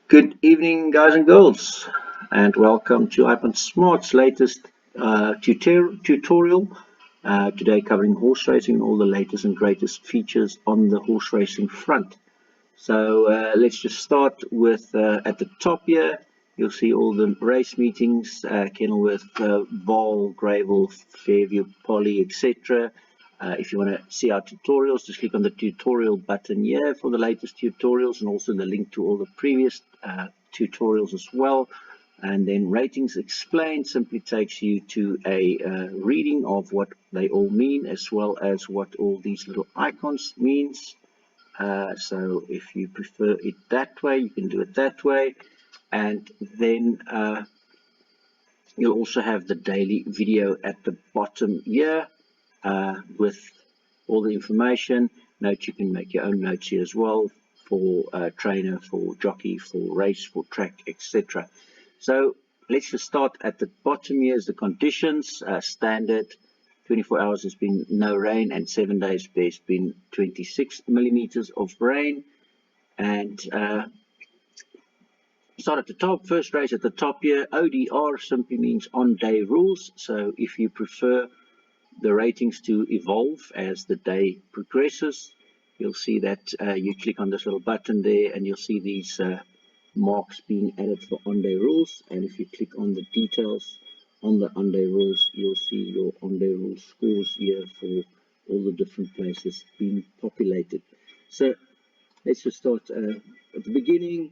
Good evening, guys and girls, and welcome to iPad Smart's latest tutorial. Today, covering horse racing and all the latest and greatest features on the horse racing front. So, let's just start with at the top here. You'll see all the race meetings: Kenilworth, Vol, Gravel, Fairview, Poly, etc. If you want to see our tutorials, just click on the tutorial button here for the latest tutorials and also the link to all the previous tutorials as well. And then ratings explained simply takes you to a reading of what they all mean, as well as what all these little icons means. So if you prefer it that way, you can do it that way. And then you'll also have the daily video at the bottom here with all the information. Note, you can make your own notes here as well for trainer, for jockey, for race, for track, etc. So let's just start at the bottom here is the conditions. Standard 24 hours has been no rain, and 7 days there's been 26 millimeters of rain. And start at the top. First race at the top here. ODR simply means on day rules. So if you prefer the ratings to evolve as the day progresses, you'll see that you click on this little button there and you'll see these marks being added for on-day rules. And if you click on the details on the on-day rules, you'll see your on-day rules scores here for all the different places being populated. So let's just start at the beginning.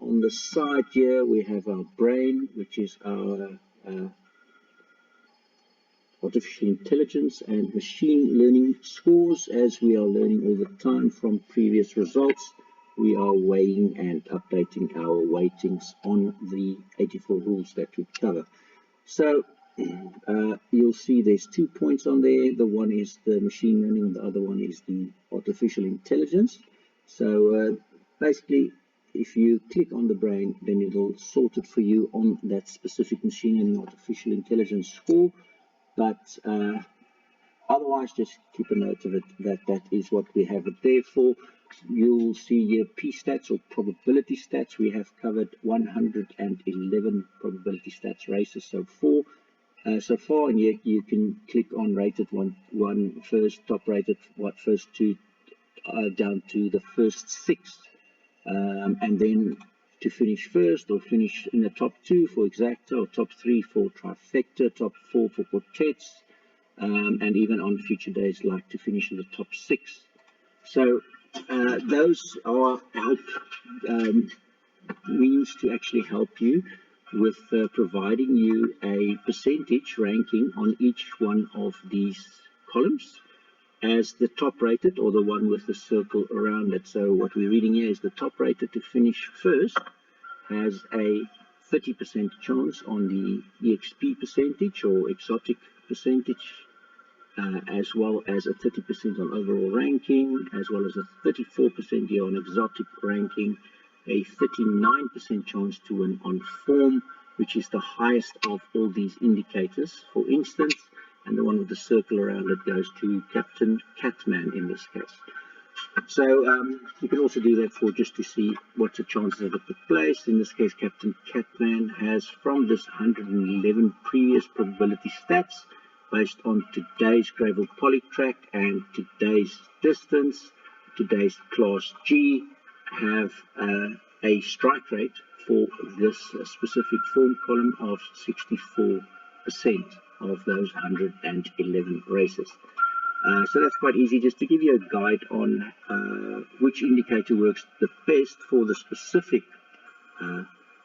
On the side here, we have our brain, which is our artificial intelligence and machine learning scores. As we are learning all the time from previous results, we are weighing and updating our weightings on the 84 rules that we cover. So you'll see there's 2 points on there. The one is the machine learning and the other one is the artificial intelligence. So basically, if you click on the brain, then it'll sort it for you on that specific machine learning artificial intelligence score. But otherwise, just keep a note of it that is what we have it there for. You'll see here P stats or probability stats. We have covered 111 probability stats races so far, and yet you can click on rated one first, top rated first two, down to the first six, and then to finish first or finish in the top two for exacta, or top three for trifecta, top four for quartets, and even on future days like to finish in the top six. So those are help means to actually help you with providing you a percentage ranking on each one of these columns as the top rated, or the one with the circle around it. So what we're reading here is the top rated to finish first has a 30% chance on the EXP percentage or exotic percentage, as well as a 30% on overall ranking, as well as a 34% here on exotic ranking, a 39% chance to win on form, which is the highest of all these indicators, for instance, and the one with the circle around it goes to Captain Catman in this case. So you can also do that for just to see what the chances of it took place. In this case, Captain Catman has, from this 111 previous probability stats, based on today's gravel poly track and today's distance, today's class G, have a strike rate for this specific form column of 64% of those 111 races. So that's quite easy, just to give you a guide on which indicator works the best for the specific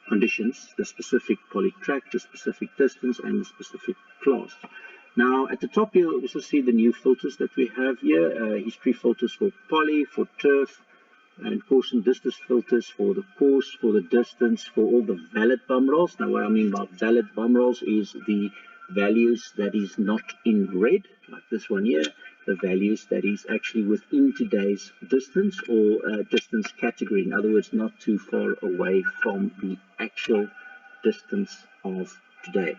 conditions, the specific poly track, the specific distance, and the specific class. Now, at the top, you'll also see the new filters that we have here. History filters for poly, for turf, and course and distance filters for the course, for the distance, for all the valid bum rolls. Now, what I mean by valid bum rolls is the values that is not in red, like this one here, the values that is actually within today's distance or distance category. In other words, not too far away from the actual distance of today.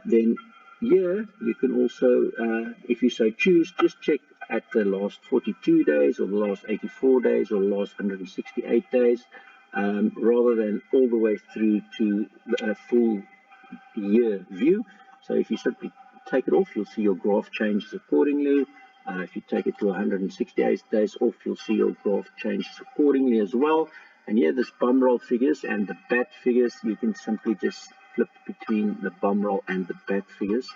Then here you can also, if you so choose, just check at the last 42 days or the last 84 days or the last 168 days rather than all the way through to a full year view. So if you simply take it off, you'll see your graph changes accordingly. If you take it to 168 days off, you'll see your graph changes accordingly as well. And here, this bum roll figures and the bat figures, you can simply just flip between the bum roll and the bat figures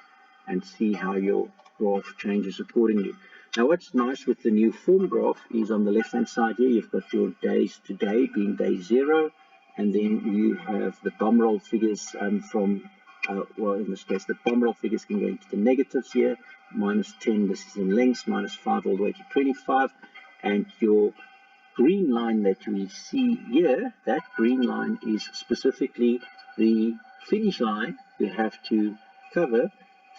and see how your graph changes accordingly. Now, what's nice with the new form graph is on the left-hand side here, you've got your days today being day 0, and then you have the bum roll figures from, well, in this case, the bum roll figures can go into the negatives here, -10, this is in lengths, -5 all the way to 25, and your green line that we see here, that green line is specifically the finish line you have to cover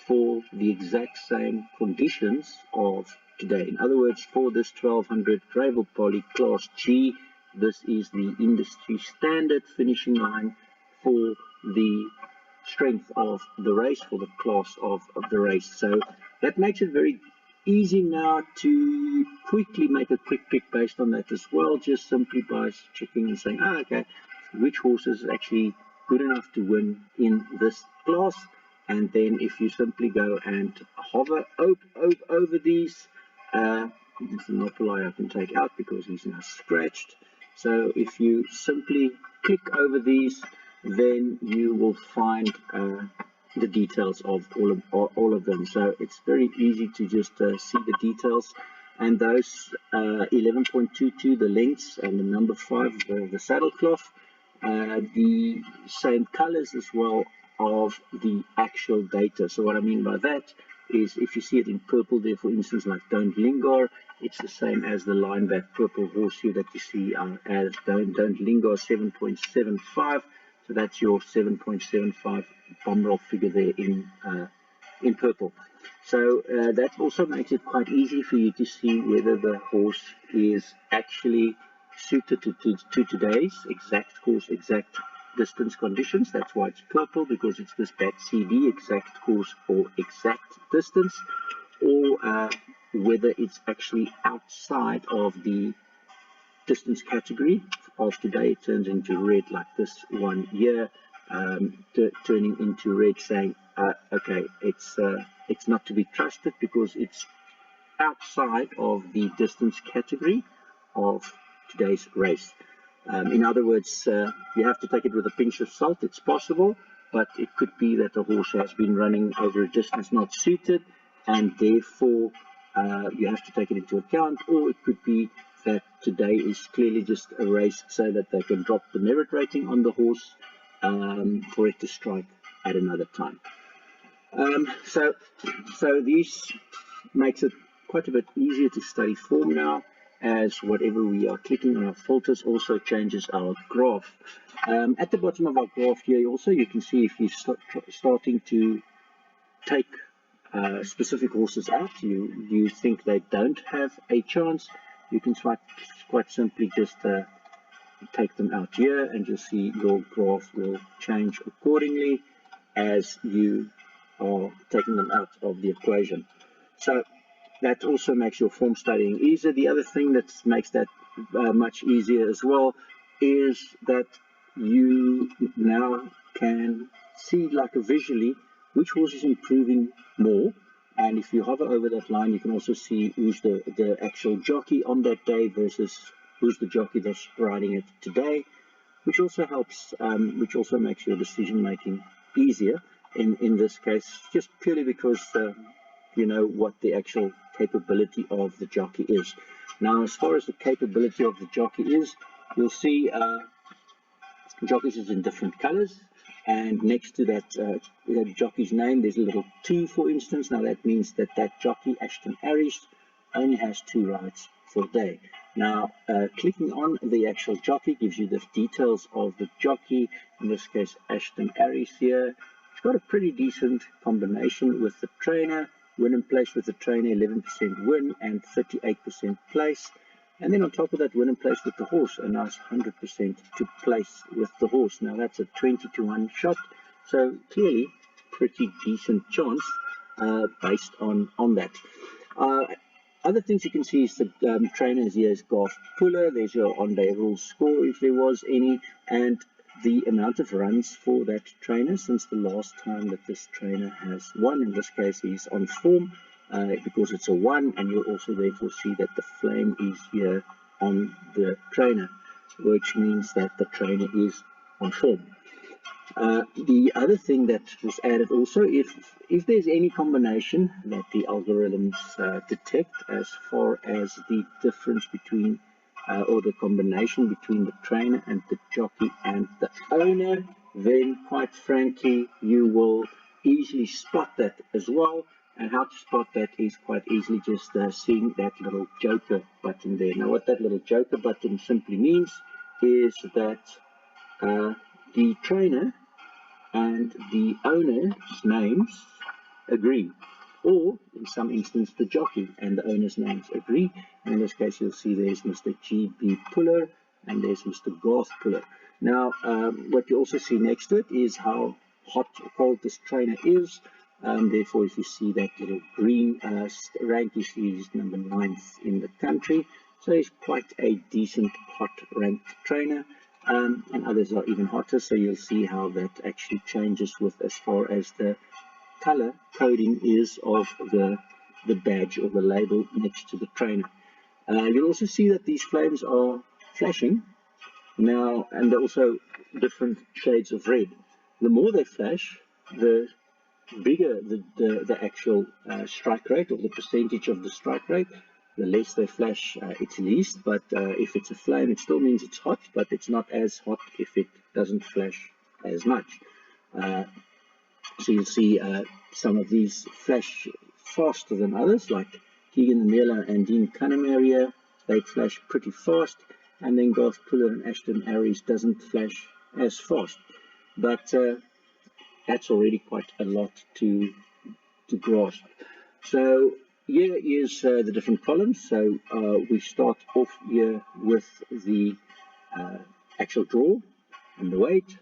for the exact same conditions of today. In other words, for this 1200 gravel poly class G, this is the industry standard finishing line for the strength of the race, for the class of the race. So that makes it very easy now to quickly make a quick pick based on that as well, just simply by checking and saying, okay, which horse is actually good enough to win in this class. And then if you simply go and hover over these, there's an Opalai I can take out because he's now scratched. So if you simply click over these, then you will find the details of all of them. So it's very easy to just see the details, and those 11.22 the lengths and the number 5 the saddle cloth, the same colors as well of the actual data. So what I mean by that is, if you see it in purple there, for instance, like Don't Linger, it's the same as the lineback purple horse here that you see as Don't Linger 7.75. So that's your 7.75 bum roll figure there in purple. So that also makes it quite easy for you to see whether the horse is actually suited to today's exact course, exact distance conditions. That's why it's purple, because it's this BAT CD, exact course or exact distance, or whether it's actually outside of the distance category of today. It turns into red, like this one here, turning into red, saying okay, it's not to be trusted because it's outside of the distance category of today's race. In other words, you have to take it with a pinch of salt. It's possible, but it could be that the horse has been running over a distance not suited, and therefore you have to take it into account. Or it could be that today is clearly just a race so that they can drop the merit rating on the horse for it to strike at another time. So this makes it quite a bit easier to study form now, as whatever we are clicking on our filters also changes our graph. At the bottom of our graph here also, you can see if you're starting to take specific horses out, you think they don't have a chance, you can quite simply just take them out here, and you'll see your graph will change accordingly as you are taking them out of the equation. So that also makes your form studying easier. The other thing that makes that much easier as well is that you now can see, like visually, which horse is improving more. And if you hover over that line, you can also see who's the actual jockey on that day versus who's the jockey that's riding it today, which also helps, which also makes your decision making easier in this case, just purely because you know what the actual capability of the jockey is. Now, as far as the capability of the jockey is, you'll see jockeys is in different colors, and next to that jockey's name there's a little 2, for instance. Now that means that that jockey, Ashton Aries, only has 2 rides for the day. Now clicking on the actual jockey gives you the details of the jockey, in this case Ashton Aries here. It's got a pretty decent combination with the trainer. Win and place with the trainer, 11% win and 38% place. And then on top of that, win and place with the horse, a nice 100% to place with the horse. Now that's a 20-to-1 shot, so clearly pretty decent chance based on that. other things you can see is the trainers. Here's Garth Puller. There's your on-day rule score if there was any, and the amount of runs for that trainer since the last time that this trainer has won. In this case, he's on form because it's a 1, and you'll also therefore see that the flame is here on the trainer, which means that the trainer is on form. The other thing that was added also, if there's any combination that the algorithms detect as far as the difference between or the combination between the trainer and the jockey and the owner, then quite frankly you will easily spot that as well. And how to spot that is quite easily just seeing that little joker button there. Now what that little joker button simply means is that the trainer and the owner's names agree, or in some instance the jockey and the owner's names agree. And in this case you'll see there's Mr. G.B. Puller and there's Mr. Garth Puller. Now what you also see next to it is how hot or cold this trainer is. Therefore, if you see that little green rank, you see he's number 9th in the country, so he's quite a decent hot ranked trainer. And others are even hotter, so you'll see how that actually changes with as far as the color coding is of the badge or the label next to the trainer. You'll also see that these flames are flashing now, and they're also different shades of red. The more they flash, the bigger the actual strike rate, or the percentage of the strike rate. The less they flash, it's least, but if it's a flame, it still means it's hot, but it's not as hot if it doesn't flash as much. So you'll see some of these flash faster than others, like Keegan Miller and Dean Cunningham here. They flash pretty fast, and then Garth Puller and Ashton Aries doesn't flash as fast. But that's already quite a lot to grasp. So here is the different columns. So we start off here with the actual draw and the weight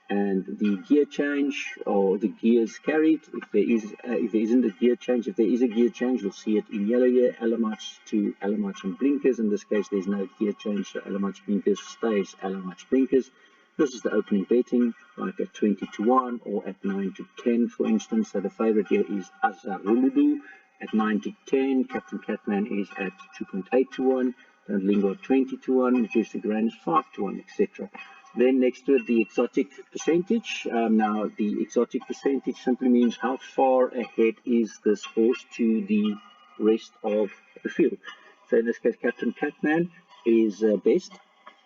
and the gear change or the gears carried. If there isn't a gear change, if there is a gear change, you'll see it in yellow here, Alamarch to Alamarch and blinkers. In this case, there's no gear change, so Alamarch blinkers stays Alamarch blinkers. This is the opening betting, like at 20 to 1 or at 9 to 10, for instance. So the favorite here is Azaruludu at 9 to 10. Captain Catman is at 2.8 to 1. Don't Lingo at 20 to 1. Majestic Grand is 5 to 1, etc. Then next to it, the exotic percentage. Now, the exotic percentage simply means how far ahead is this horse to the rest of the field. So in this case, Captain Catman is best.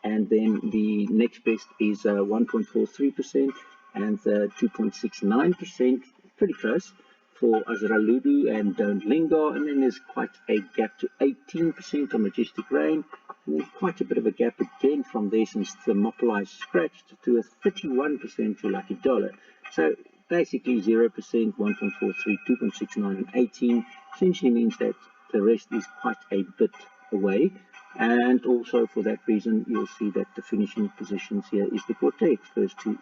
And then the next best is 1.43% and 2.69%, pretty close for Azraludu and Don't Linger. And then there's quite a gap to 18% on Majestic Rain, and then quite a bit of a gap again from there since Thermopylae scratched to a 31% to Lucky Dollar. So basically 0%, 1.43, 2.69, and 18 essentially means that the rest is quite a bit away. And also for that reason, you'll see that the finishing positions here is the quartet, first to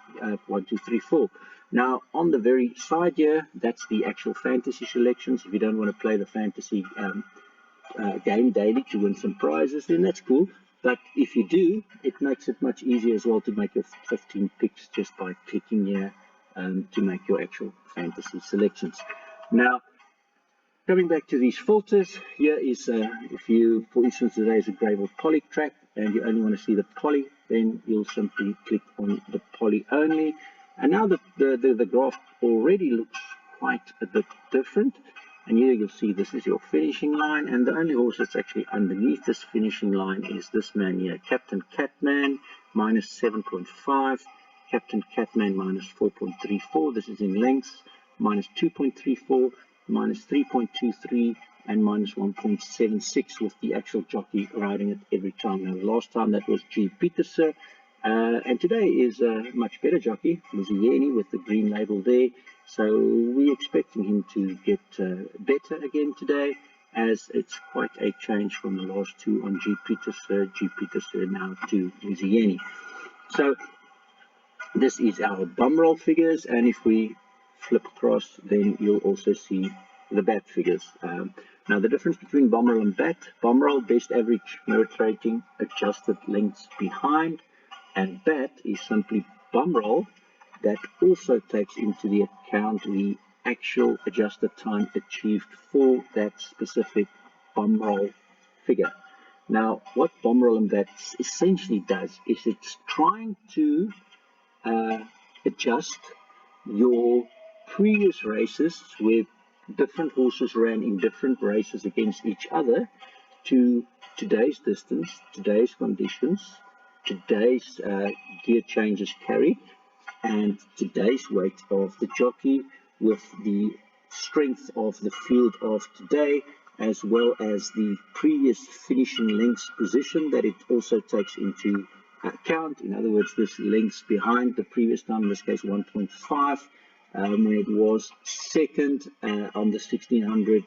1, 2, 3, 4. Now, on the very side here, that's the actual fantasy selections. If you don't want to play the fantasy game daily to win some prizes, then that's cool. But if you do, it makes it much easier as well to make your 15 picks just by clicking here to make your actual fantasy selections. Now, coming back to these filters, here is, if you, for instance, today is a Gravel poly track and you only want to see the poly, then you'll simply click on the poly only. And now the graph already looks quite a bit different. And here you'll see this is your finishing line, and the only horse that's actually underneath this finishing line is this man here, Captain Catman, minus 7.5, Captain Catman minus 4.34, this is in lengths, minus 2.34, minus 3.23, and minus 1.76 with the actual jockey riding it every time. Now, last time that was G. Peterson, and today is a much better jockey, Luzieni, with the green label there. So we're expecting him to get better again today, as it's quite a change from the last two on G. Peterson now to Luzieni. So this is our bum roll figures, and if we flip across, then you'll also see the bat figures. Now the difference between bomb roll and bat: bomb roll, best average merit rating, adjusted lengths behind, and bat is simply bomb roll that also takes into the account the actual adjusted time achieved for that specific bomb roll figure. Now, what bomb roll and bat essentially does is it's trying to adjust your previous races where different horses ran in different races against each other to today's distance, today's conditions, today's gear changes carried, and today's weight of the jockey with the strength of the field of today, as well as the previous finishing lengths position that it also takes into account. In other words, this lengths behind the previous time, in this case 1.5, when it was second on the 1600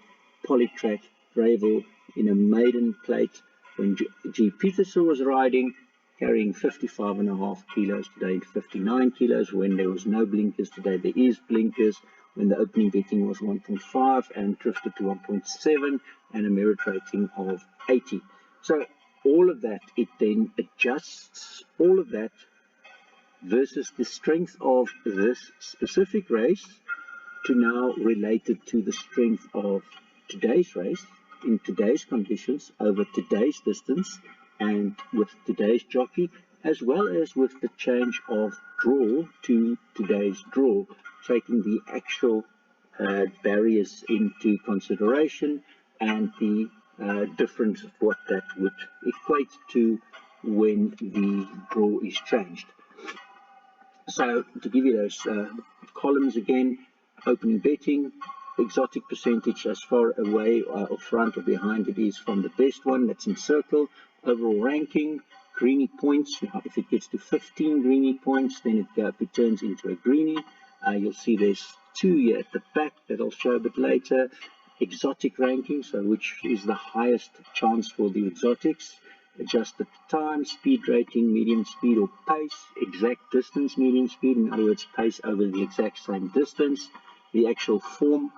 polytrack gravel in a maiden plate when G. Peterson was riding, carrying 55.5 kilos, today 59 kilos. When there was no blinkers, today there is blinkers. When the opening betting was 1.5 and drifted to 1.7 and a merit rating of 80. So all of that, it then adjusts all of that versus the strength of this specific race to now related to the strength of today's race in today's conditions over today's distance and with today's jockey, as well as with the change of draw to today's draw, taking the actual barriers into consideration and the difference of what that would equate to when the draw is changed. So to give you those columns again: opening betting, exotic percentage as far away or front or behind it is from the best one, that's encircled. Overall ranking, greenie points. Now, if it gets to 15 greenie points, then it turns into a greenie. You'll see there's 2 here at the back that I'll show a bit later. Exotic ranking, so which is the highest chance for the exotics. Adjusted time, speed rating, medium speed or pace, exact distance, medium speed, in other words pace over the exact same distance, the actual form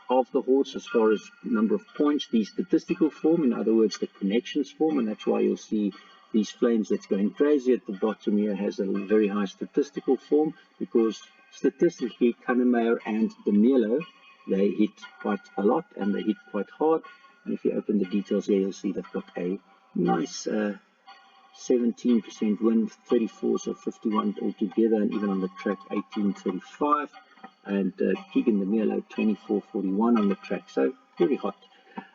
of the horse as far as number of points, the statistical form, in other words the connections form, and that's why you'll see these flames that's going crazy at the bottom here has a very high statistical form, because statistically Kanemayer and the Melo, they hit quite a lot and they hit quite hard. And if you open the details here, you'll see they've got a nice 17% win, 34, so 51 altogether, and even on the track 18.35, and Keegan the Melo 24.41 on the track, so very hot.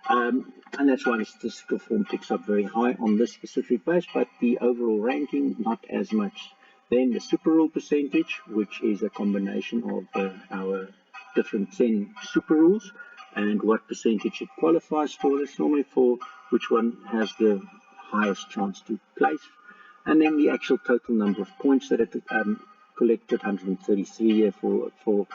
And that's why the statistical form picks up very high on this specific base, but the overall ranking not as much. Then the super rule percentage, which is a combination of our different 10 super rules and what percentage it qualifies for. That's normally for which one has the highest chance to place. And then the actual total number of points that it collected, 133 here for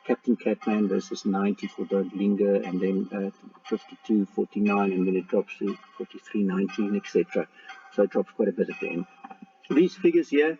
Captain Catman versus 90 for Don't Linger, and then 52.49, and then it drops to 43.19, etc. So it drops quite a bit at the end. These figures here,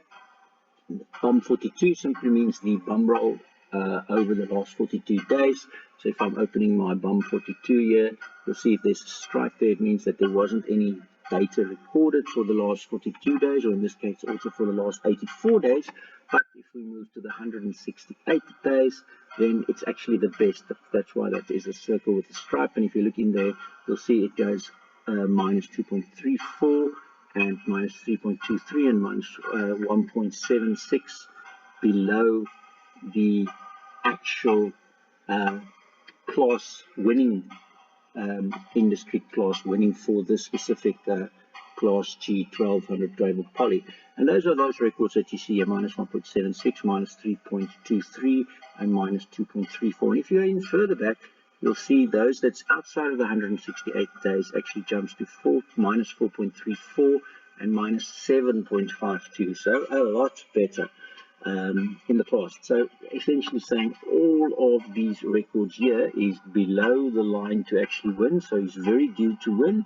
BOM 42 simply means the BOM roll over the last 42 days. So if I'm opening my BOM 42 here, you'll see if there's a stripe there, it means that there wasn't any data recorded for the last 42 days, or in this case also for the last 84 days. But if we move to the 168 days, then it's actually the best. That's why that is a circle with a stripe. And if you look in there, you'll see it goes minus 2.34 and minus 3.23 and minus 1.76 below the actual class winning, industry class winning for this specific class G 1200 gravel poly. And those are those records that you see here: minus 1.76, minus 3.23, and minus 2.34. And if you go in further back, you'll see those that's outside of the 168 days actually jumps to minus 4.34 and minus 7.52. So a lot better in the past. So essentially saying all of these records here is below the line to actually win, so he's very due to win,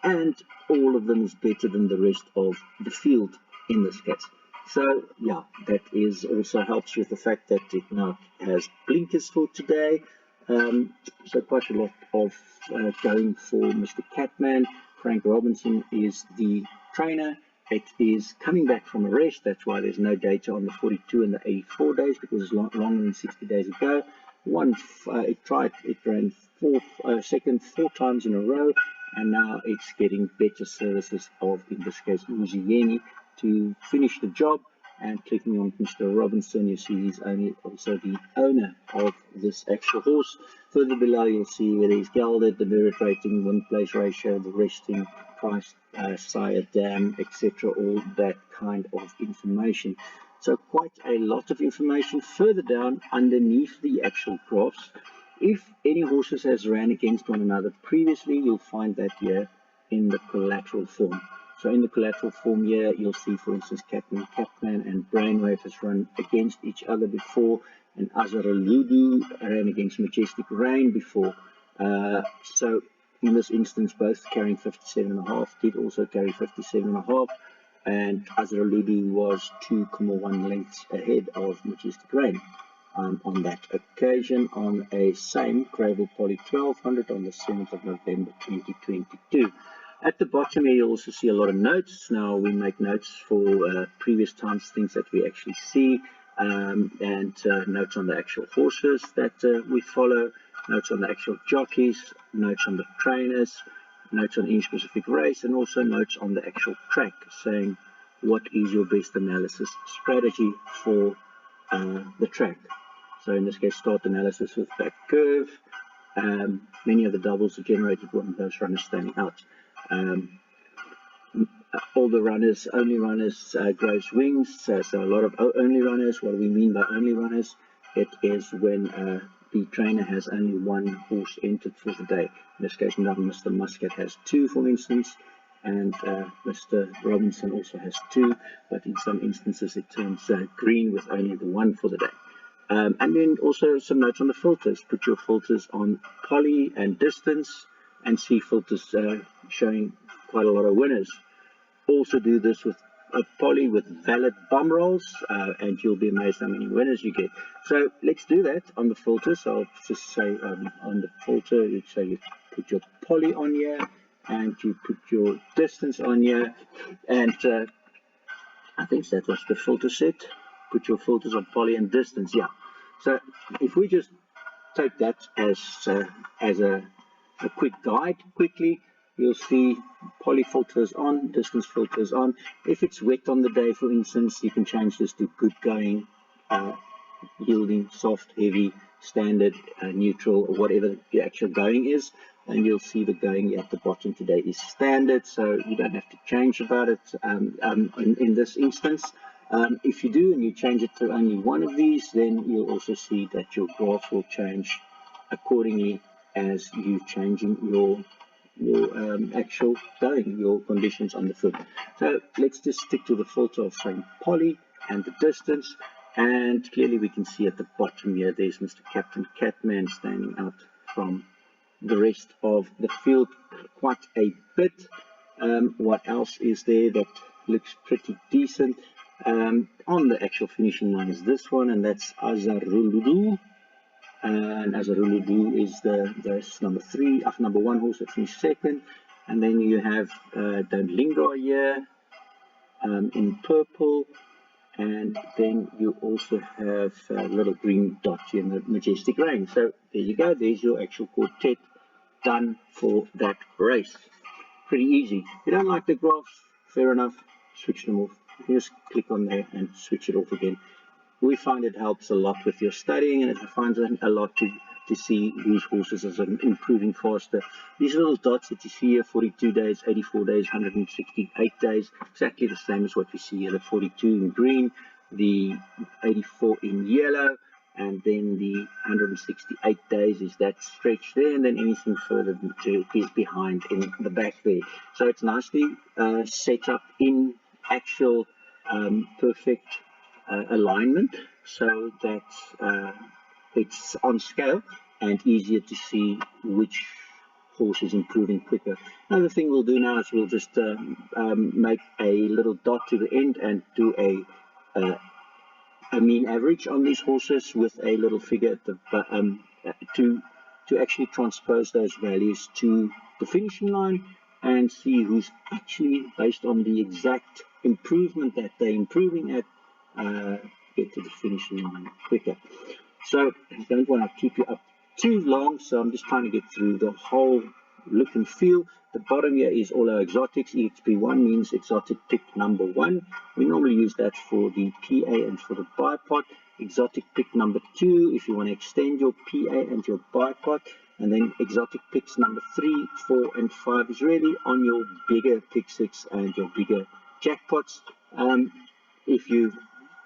and all of them is better than the rest of the field in this case. So yeah, that is also helps with the fact that it now has blinkers for today. So quite a lot of going for Mr. Catman. Frank Robinson is the trainer. It is coming back from a rest. That's why there's no data on the 42 and the 84 days, because it's longer than 60 days ago. It ran second 4 times in a row, and now it's getting better services of, in this case, Uzieni to finish the job. And clicking on Mr. Robinson, you see he's also the owner of this actual horse. Further below, you'll see where he's gelded, the merit rating, win place ratio, the resting price, sire dam, etc. All that kind of information. So quite a lot of information. Further down, underneath the actual graphs, if any horses has ran against one another previously, you'll find that here in the collateral form. So in the collateral form here, you'll see, for instance, Catman and Brainwave has run against each other before, and Azaraludu ran against Majestic Rain before. So in this instance, both carrying 57.5, did also carry 57.5, and Azaraludu was 2.1 lengths ahead of Majestic Rain. On that occasion, on a same Gravel Poly 1200 on the 7th of November 2022. At the bottom here, you also see a lot of notes. Now, we make notes for previous times, things that we actually see, and notes on the actual horses that we follow, notes on the actual jockeys, notes on the trainers, notes on each specific race, and also notes on the actual track, saying what is your best analysis strategy for the track. So in this case, start analysis with back curve. Many of the doubles are generated when those runners standing out. All the runners, only runners, grows wings. So a lot of only runners. What do we mean by only runners? It is when the trainer has only one horse entered for the day. In this case, now Mr. Muscat has 2, for instance, and Mr. Robinson also has 2. But in some instances, it turns green with only the 1 for the day. And then also some notes on the filters. Put your filters on poly and distance, and see filters showing quite a lot of winners. Also do this with a poly with valid bum rolls, and you'll be amazed how many winners you get. So let's do that on the filter. So I'll just say on the filter, you'd say you put your poly on here, and you put your distance on here, and I think that was the filter set. Put your filters on poly and distance. Yeah. So if we just take that as a quick guide quickly, you'll see poly filters on, distance filters on. If it's wet on the day, for instance, you can change this to good going, yielding, soft, heavy, standard, neutral, or whatever the actual going is. And you'll see the going at the bottom today is standard, so you don't have to change about it in this instance. If you do and you change it to only one of these, then you'll also see that your graph will change accordingly as you changing your actual going, your conditions on the foot. So let's just stick to the filter of saying poly and the distance, and clearly we can see at the bottom here there's Mr. Captain Catman standing out from the rest of the field quite a bit. What else is there that looks pretty decent? On the actual finishing line is this one, and that's Azaruludu. And Azaruludu is the number 1 horse that finished second. And then you have Don't Linger here in purple. And then you also have a little green dot here in the Majestic Rain. So there you go. There's your actual quartet done for that race. Pretty easy. If you don't like the graphs, fair enough, switch them off. You can just click on there and switch it off again. We find it helps a lot with your studying, and it finds a lot to see whose horses are improving faster. These little dots that you see here, 42 days, 84 days, 168 days, exactly the same as what you see here, the 42 in green, the 84 in yellow, and then the 168 days is that stretch there, and then anything further is behind in the back there. So it's nicely set up in actual perfect alignment, so that it's on scale and easier to see which horse is improving quicker. Another thing we'll do now is we'll just make a little dot to the end and do a mean average on these horses with a little figure at the to to actually transpose those values to the finishing line and see who's actually, based on the exact improvement that they're improving at, get to the finishing line quicker. So I don't want to keep you up too long, so I'm just trying to get through the whole look and feel. The bottom here is all our exotics. EXP1 means exotic pick number 1. We normally use that for the PA and for the bipod. Exotic pick number 2 if you want to extend your PA and your bipod. And then exotic picks number 3, 4, and 5 is really on your bigger pick 6 and your bigger jackpots. If you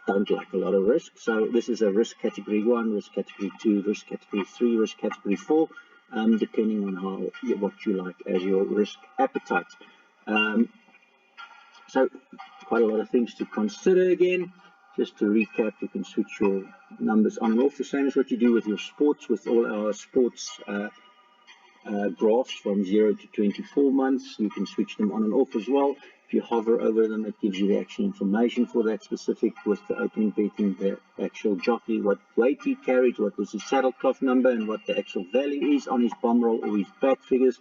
don't like a lot of risk. So this is a risk category 1, risk category 2, risk category 3, risk category 4, depending on what you like as your risk appetite. So quite a lot of things to consider again. Just to recap, you can switch your numbers on and off, the same as what you do with your sports, with all our sports graphs from 0 to 24 months. You can switch them on and off as well. If you hover over them, it gives you the actual information for that specific, with the opening betting, the actual jockey, what weight he carried, what was his saddle cloth number, and what the actual value is on his bum roll or his bat figures.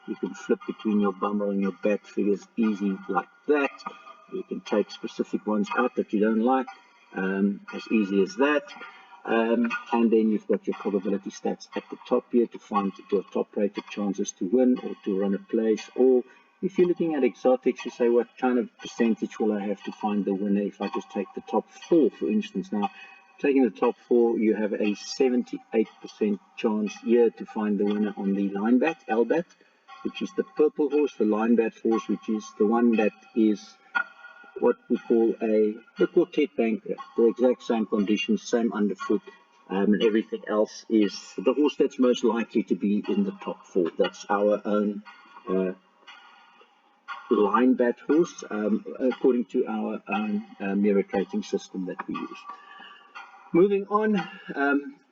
You can flip between your bum roll and your bat figures easy like that. You can take specific ones out that you don't like, as easy as that. And then you've got your probability stats at the top here to find the top rated chances to win or to run a place. Or if you're looking at exotics, you say, what kind of percentage will I have to find the winner if I just take the top 4, for instance. Now, taking the top 4, you have a 78% chance here to find the winner on the linebat, LBAT, which is the purple horse, the linebat horse, which is the one that is what we call the quartet banker. The exact same conditions, same underfoot, and everything else is the horse that's most likely to be in the top 4. That's our own line bat horse, according to our own merit rating system that we use. Moving on,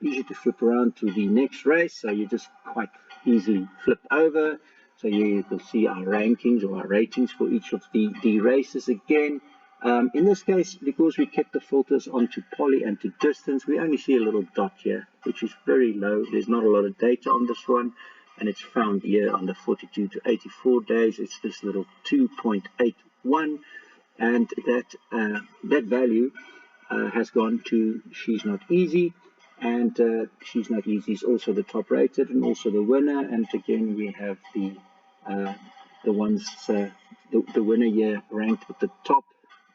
easy to flip around to the next race, so you just quite easily flip over. So here you can see our rankings or our ratings for each of the races again. In this case, because we kept the filters onto poly and to distance, we only see a little dot here, which is very low. There's not a lot of data on this one, and it's found here under 42 to 84 days. It's this little 2.81, and that value has gone to She's Not Easy, and She's Not Easy is also the top rated and also the winner. And again, we have the winner here ranked at the top.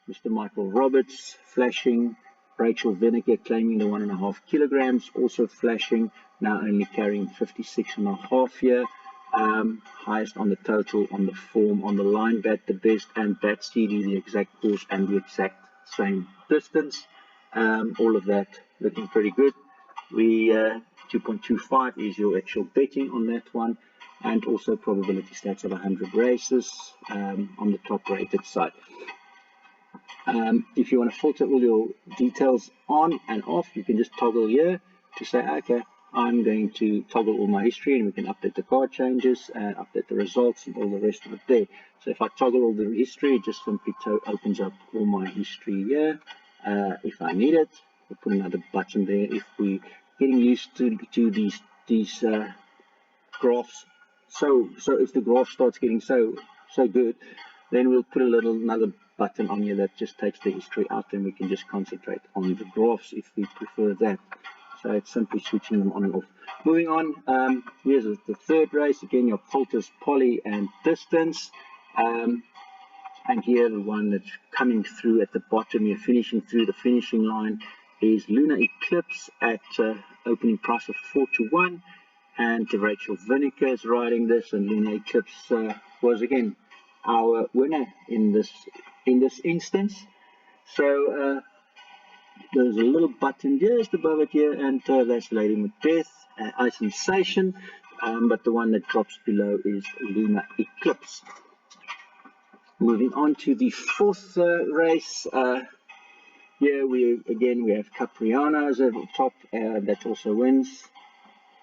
Mr. Michael Roberts flashing, Rachel Vinegar claiming the 1.5 kilograms, also flashing, now only carrying 56.5 here. Highest on the total, on the form, on the line bet, the best, and bat CD, the exact course and the exact same distance. All of that looking pretty good. 2.25 is your actual betting on that one, and also probability stats of 100 races on the top rated side. If you want to filter all your details on and off, you can just toggle here to say, okay, I'm going to toggle all my history, and we can update the card changes and update the results and all the rest of it there. So if I toggle all the history, it just simply opens up all my history here. If I need it, we'll put another button there. If we're getting used to these graphs, so if the graph starts getting so good, then we'll put another button on here that just takes the history out, and we can just concentrate on the graphs if we prefer that. So it's simply switching them on and off. Moving on, here's the third race. Again, your filters, poly and distance. And here the one that's coming through at the bottom, you're finishing through the finishing line, is Lunar Eclipse at opening price of 4 to 1. And Rachel Vinegar is riding this, and Lunar Eclipse was again our winner in this instance. So there's a little button just above it here, and that's Lady Macbeth, Ice Sensation, but the one that drops below is Lunar Eclipse. Moving on to the fourth race, here we have Capriana as at the top, that also wins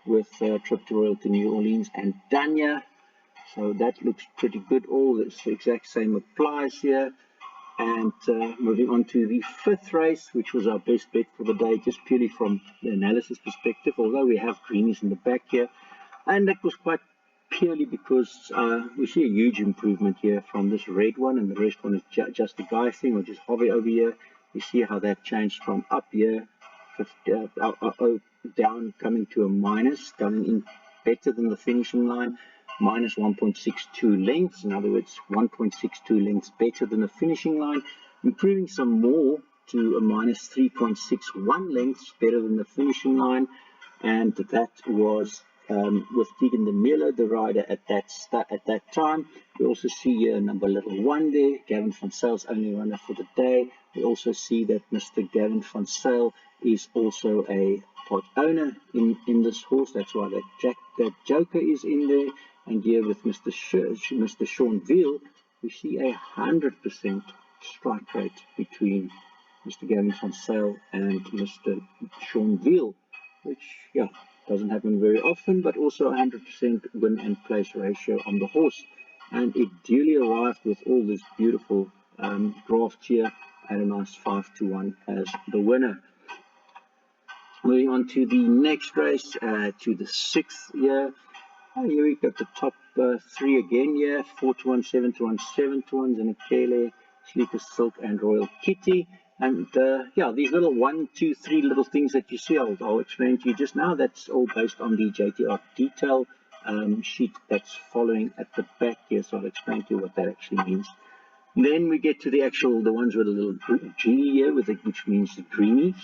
with Trip to Royal to New Orleans and Dania. So that looks pretty good. All this exact same applies here. And moving on to the fifth race, which was our best bet for the day, just purely from the analysis perspective, although we have greenies in the back here. And that was quite purely because we see a huge improvement here from this red one, and the rest one is just a guy thing, or just hover over here. You see how that changed from up here, 50, down, coming to a minus, coming in better than the finishing line, minus 1.62 lengths. In other words, 1.62 lengths better than the finishing line, improving some more to a minus 3.61 lengths better than the finishing line. And that was with Tegan de Miller, the rider at that time. We also see here number little one there, Gavin van Zyle's only runner for the day. We also see that Mr. Gavin van Zyl is also a part owner in this horse. That's why that joker is in there. And here with Mr. Sean Veal, we see 100% strike rate between Mr. Gavin van Zyl and Mr. Sean Veal, which, yeah, doesn't happen very often, but also 100% win and place ratio on the horse. And it duly arrived with all this beautiful draft here at a nice 5-1 as the winner. Moving on to the next race, to the 6th year. Here we got the top 3 again here, 4-1, 7-1, 7-1, Zanakele, Sleeper Silk, and Royal Kitty. And yeah, these little 1, 2, 3 little things that you see, I'll explain to you just now. That's all based on the JTR detail sheet that's following at the back here. So I'll explain to you what that actually means. Then we get to the ones with a little G here, which means the greenies.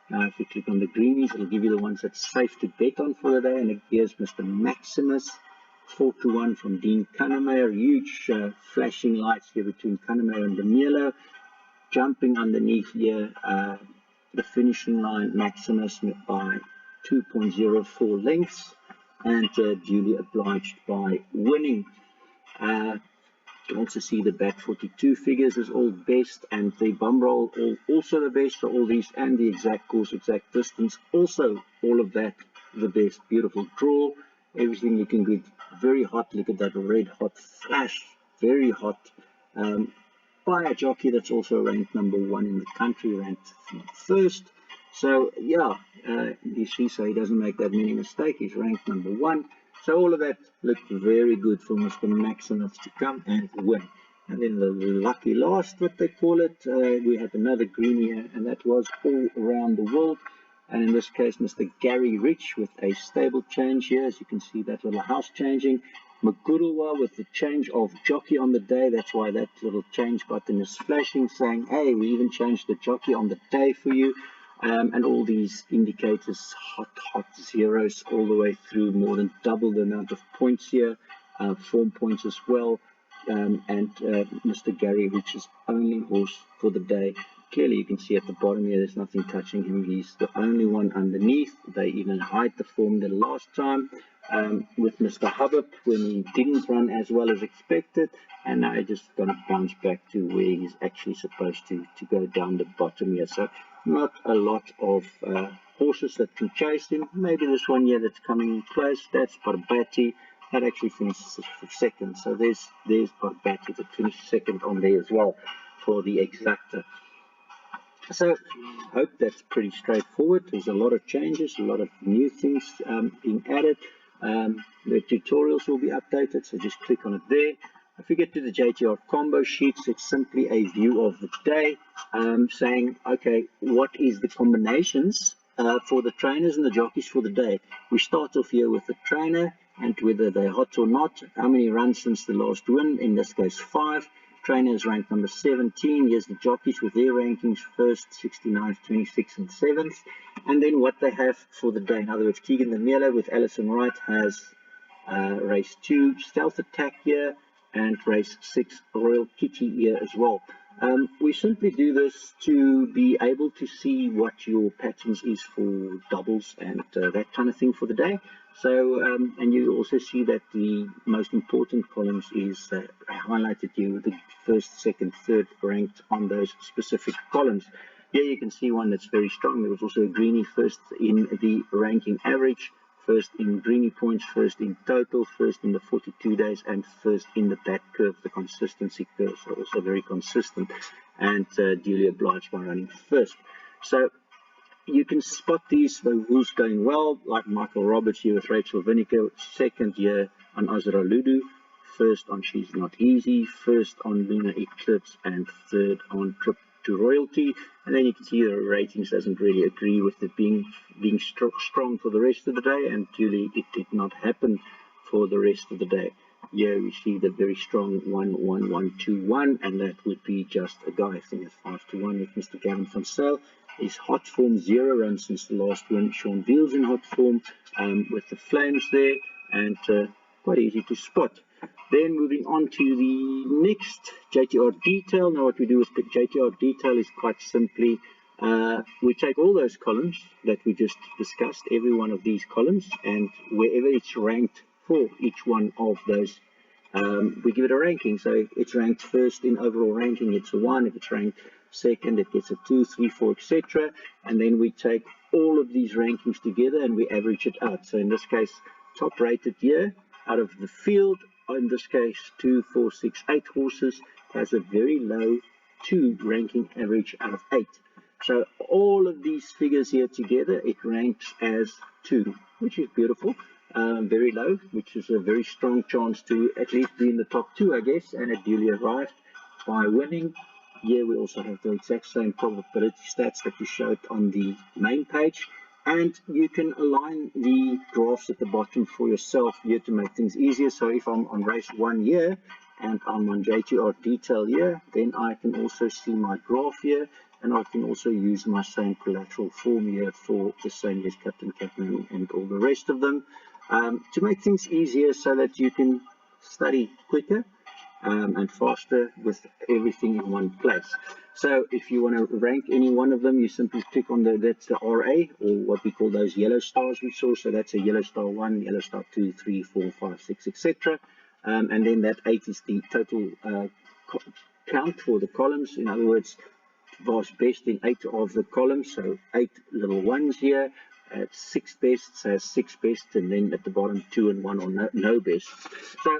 Now, if you click on the greenies, it'll give you the ones that's safe to bet on for the day. And here's Mr. Maximus, 4-1 from Dean Cunnamer. Huge flashing lights here between Cunnamer and Demelo. Jumping underneath here, the finishing line, Maximus by 2.04 lengths, and duly obliged by winning. You can also see the back 42 figures is all best, and the bum roll also the best for all these, and the exact course, exact distance, also all of that the best. Beautiful draw, everything looking good, very hot. Look at that red hot flash, very hot. By a jockey that's also ranked number 1 in the country, ranked first. So yeah, you see, so he doesn't make that many mistakes. He's ranked number 1. So all of that looked very good for Mr. Maximus to come and win. And then the lucky last, what they call it, we had another green here, and that was all around the world. And in this case, Mr. Gary Rich with a stable change here. As you can see, that little house changing. Magurulwa with the change of jockey on the day. That's why that little change button is flashing, saying, hey, we even changed the jockey on the day for you. And all these indicators, hot zeros all the way through, more than double the amount of points here, form points as well. And Mr. Gary Rich's only horse for the day. Clearly you can see at the bottom here, there's nothing touching him. He's the only one underneath. They even hide the form the last time with Mr. Hubbard when he didn't run as well as expected. And now he's just going to bounce back to where he's actually supposed to go down the bottom here. So not a lot of horses that can chase him. Maybe this one here that's coming in close, that's Barbati. That actually finishes second. So there's Barbati that finished second on there as well for the exacta. So I hope that's pretty straightforward. There's a lot of changes, a lot of new things being added. The tutorials will be updated, so just click on it there. If we get to the JTR combo sheets, it's simply a view of the day, saying, okay, what is the combinations for the trainers and the jockeys for the day. We start off here with the trainer and whether they're hot or not, how many runs since the last win, in this case 5. Trainer is ranked number 17. Here's the jockeys with their rankings, first, 69th, 26th, and 7th. And then what they have for the day. In other words, Keegan the Miller with Alison Wright has race 2, Stealth Attack here, and race 6, Royal Kitty here as well. We simply do this to be able to see what your patterns is for doubles and that kind of thing for the day. So, and you also see that the most important columns is highlighted here with the first, second, third ranked on those specific columns. Here you can see one that's very strong. There was also a greenie first in the ranking average, first in greenie points, first in total, first in the 42 days, and first in the back curve, the consistency curve. So also very consistent and duly obliged by running first. So you can spot these, who's going well, like Michael Roberts here with Rachel Vinegar, second year on Azra Ludu, first on She's Not Easy, first on Lunar Eclipse, and third on Trip to Royalty. And then you can see the ratings doesn't really agree with it being strong for the rest of the day, and duly it did not happen for the rest of the day. Here we see the very strong 1-1-1-2-1, and that would be just a guy thing at 5-1 with Mr. Gavin van Zyl. His hot form 0 runs since the last win. Sean Veals in hot form with the flames there, and quite easy to spot. Then moving on to the next JTR detail. Now what we do with the JTR detail is quite simply we take all those columns that we just discussed, every one of these columns, and wherever it's ranked for each one of those, we give it a ranking. So it's ranked first in overall ranking, it's a 1. If it's ranked second, it gets a 2, 3, 4, etc. And then we take all of these rankings together and we average it out. So in this case, top rated here out of the field, in this case 2, 4, 6, 8 horses, has a very low 2 ranking average out of 8. So all of these figures here together, it ranks as 2, which is beautiful. Very low, which is a very strong chance to at least be in the top 2, I guess, and it duly arrived by winning. Here we also have the exact same probability stats that we showed on the main page, and you can align the graphs at the bottom for yourself here to make things easier. So if I'm on race 1 here and I'm on JTR detail here, then I can also see my graph here, and I can also use my same collateral form here for the same as Captain Catman and all the rest of them, to make things easier so that you can study quicker and faster with everything in one place. So if you want to rank any one of them, you simply click on that's the RA, or what we call those yellow stars we saw. So that's a yellow star 1, yellow star 2, 3, 4, 5, 6, etc. And then that 8 is the total count for the columns. In other words, was best in 8 of the columns, so 8 little ones here. At 6 bests has 6 bests, and then at the bottom 2 and 1 or no bests. So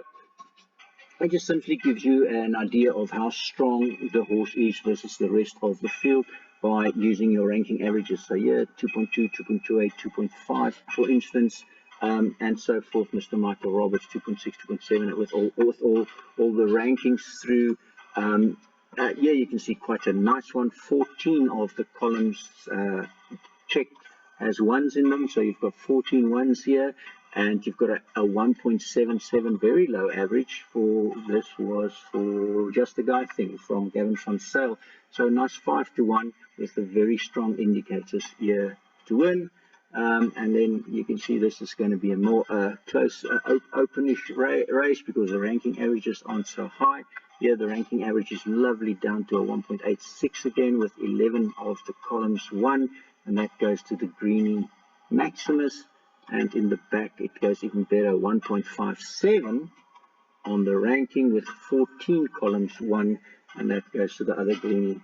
it just simply gives you an idea of how strong the horse is versus the rest of the field by using your ranking averages. So yeah, 2.2, 2.28, 2.5 for instance, and so forth. Mr. Michael Roberts 2.6, 2.7 with all the rankings through. Yeah, you can see quite a nice one. 14 of the columns checked has 1s in them, so you've got 14 1s here, and you've got a 1.77 very low average for this was for just a guy thing from Gavin van Zyl. So a nice 5-1 with the very strong indicators here to win. And then you can see this is going to be a more close, openish race because the ranking averages aren't so high. Here the ranking average is lovely down to a 1.86 again with 11 of the columns 1, and that goes to the Greenie Maximus. And in the back it goes even better, 1.57 on the ranking with 14 columns 1, and that goes to the other Greenie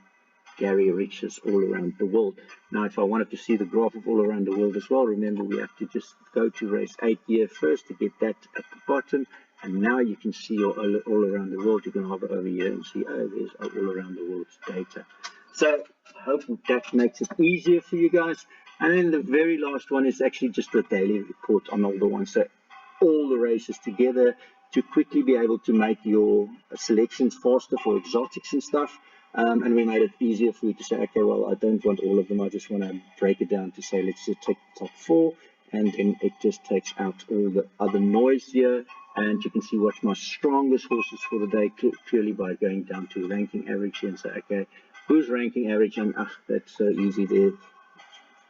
Gary Riches all around the world. Now if I wanted to see the graph of all around the world as well, remember we have to just go to race 8 here first to get that at the bottom, and now you can see your all around the world. You can hover over here and see, oh, there's all around the world's data. So I hope that makes it easier for you guys. And then the very last one is actually just the daily report on all the ones, so all the races together to quickly be able to make your selections faster for exotics and stuff. And we made it easier for you to say, okay, well, I don't want all of them. I just want to break it down to say, let's just take the top 4, and then it just takes out all the other noise here. And you can see what's my strongest horses for the day clearly by going down to ranking average and say, okay, who's ranking average? And that's so easy there.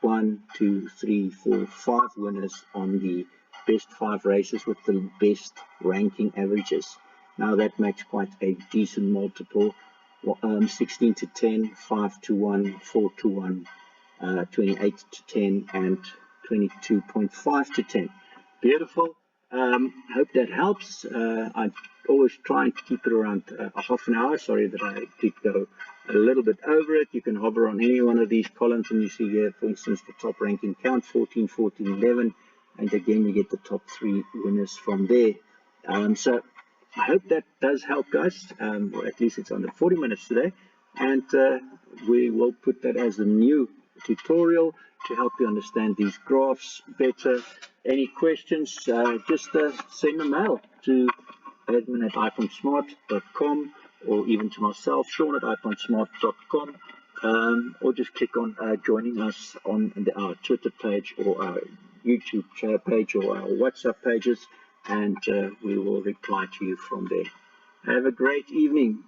1, 2, 3, 4, 5 winners on the best 5 races with the best ranking averages. Now that makes quite a decent multiple. 16 to 10, 5 to 1, 4 to 1, 28 to 10, and 22.5 to 10. Beautiful. Hope that helps. I always try and keep it around a half an hour. Sorry that I did go a little bit over it. You can hover on any one of these columns and you see here, for instance, the top ranking count 14, 14, 11, and again you get the top 3 winners from there. So I hope that does help, guys. Or at least it's under 40 minutes today, and we will put that as a new tutorial to help you understand these graphs better. Any questions, just send a mail to admin@iPhonesmart.com or even to myself, Sean at iPhonesmart.com, or just click on joining us on our Twitter page or our YouTube page or our WhatsApp pages, and we will reply to you from there. Have a great evening.